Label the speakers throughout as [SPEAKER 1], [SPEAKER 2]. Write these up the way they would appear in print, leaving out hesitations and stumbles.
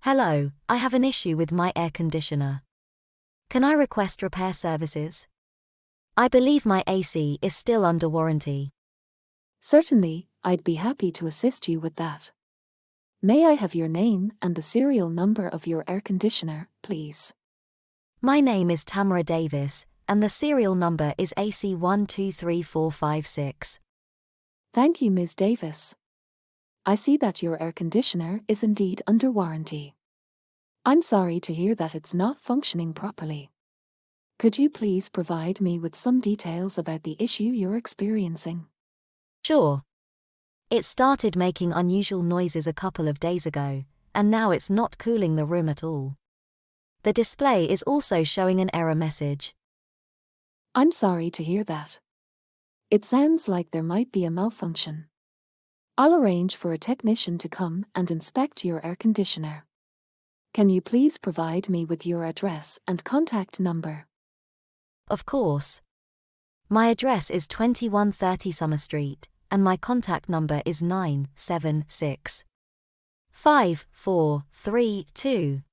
[SPEAKER 1] Hello, I have an issue with my air conditioner. Can I request repair services? I believe my AC is still under warranty.
[SPEAKER 2] Certainly, I'd be happy to assist you with that. May I have your name and the serial number of your air conditioner, please?
[SPEAKER 1] My name is Tamara Davis, and the serial number is AC123456.
[SPEAKER 2] Thank you, Ms. Davis. I see that your air conditioner is indeed under warranty. I'm sorry to hear that it's not functioning properly. Could you please provide me with some details about the issue you're experiencing?
[SPEAKER 1] Sure. It started making unusual noises a couple of days ago, and now it's not cooling the room at all. The display is also showing an error message.
[SPEAKER 2] I'm sorry to hear that. It sounds like there might be a malfunction. I'll arrange for a technician to come and inspect your air conditioner. Can you please provide me with your address and contact number?
[SPEAKER 1] Of course. My address is 2130 Summer Street, and my contact number is 976-5432.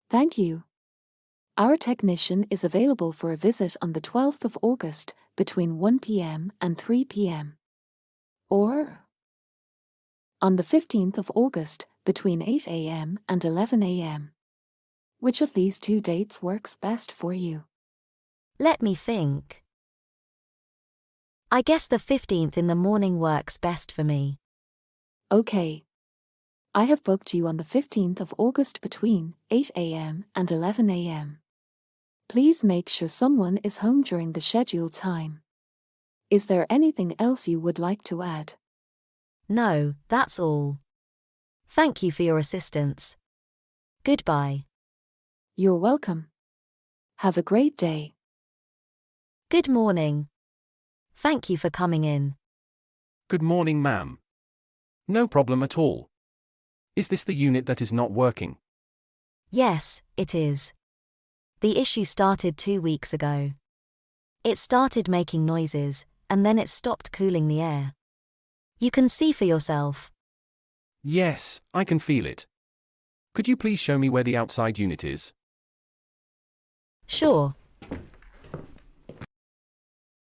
[SPEAKER 2] Thank you. Our technician is available for a visit on the 12th of August between 1 p.m. and 3 p.m. Or on the 15th of August between 8 a.m. and 11 a.m. Which of these two dates works best for you?
[SPEAKER 1] Let me think. I guess the 15th in the morning works best for me.
[SPEAKER 2] Okay. I have booked you on the 15th of August between 8 a.m. and 11 a.m. Please make sure someone is home during the scheduled time. Is there anything else you would like to add?
[SPEAKER 1] No, that's all. Thank you for your assistance. Goodbye.
[SPEAKER 2] You're welcome. Have a great day.
[SPEAKER 1] Good morning. Thank you for coming in.
[SPEAKER 3] Good morning, ma'am. No problem at all. Is this the unit that is not working?
[SPEAKER 1] Yes, it is. The issue started 2 weeks ago. It started making noises, and then it stopped cooling the air. You can see for yourself.
[SPEAKER 3] Yes, I can feel it. Could you please show me where the outside unit is?
[SPEAKER 1] Sure.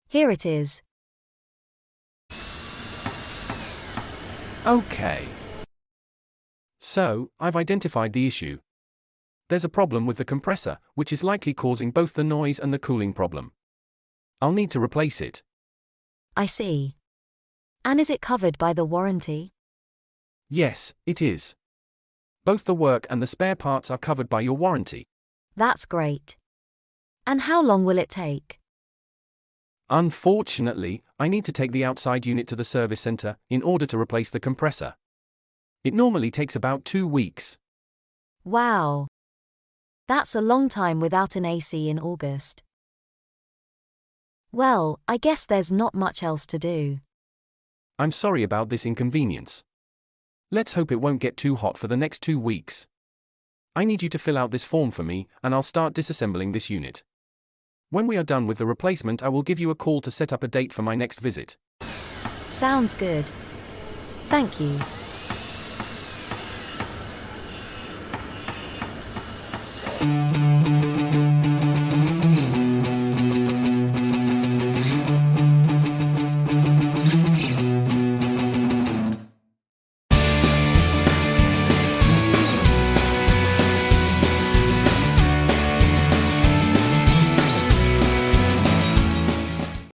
[SPEAKER 1] Here it is.
[SPEAKER 3] Okay. So, I've identified the issue. There's a problem with the compressor, which is likely causing both the noise and the cooling problem. I'll need to replace it.
[SPEAKER 1] I see. And is it covered by the warranty?
[SPEAKER 3] Yes, it is. Both the work and the spare parts are covered by your warranty.
[SPEAKER 1] That's great. And how long will it take?
[SPEAKER 3] Unfortunately, I need to take the outside unit to the service center in order to replace the compressor. It normally takes about 2 weeks.
[SPEAKER 1] Wow. That's a long time without an AC in August. Well, I guess there's not much else to do.
[SPEAKER 3] I'm sorry about this inconvenience. Let's hope it won't get too hot for the next 2 weeks. I need you to fill out this form for me, and I'll start disassembling this unit. When we are done with the replacement, I will give you a call to set up a date for my next visit.
[SPEAKER 1] Sounds good. Thank you.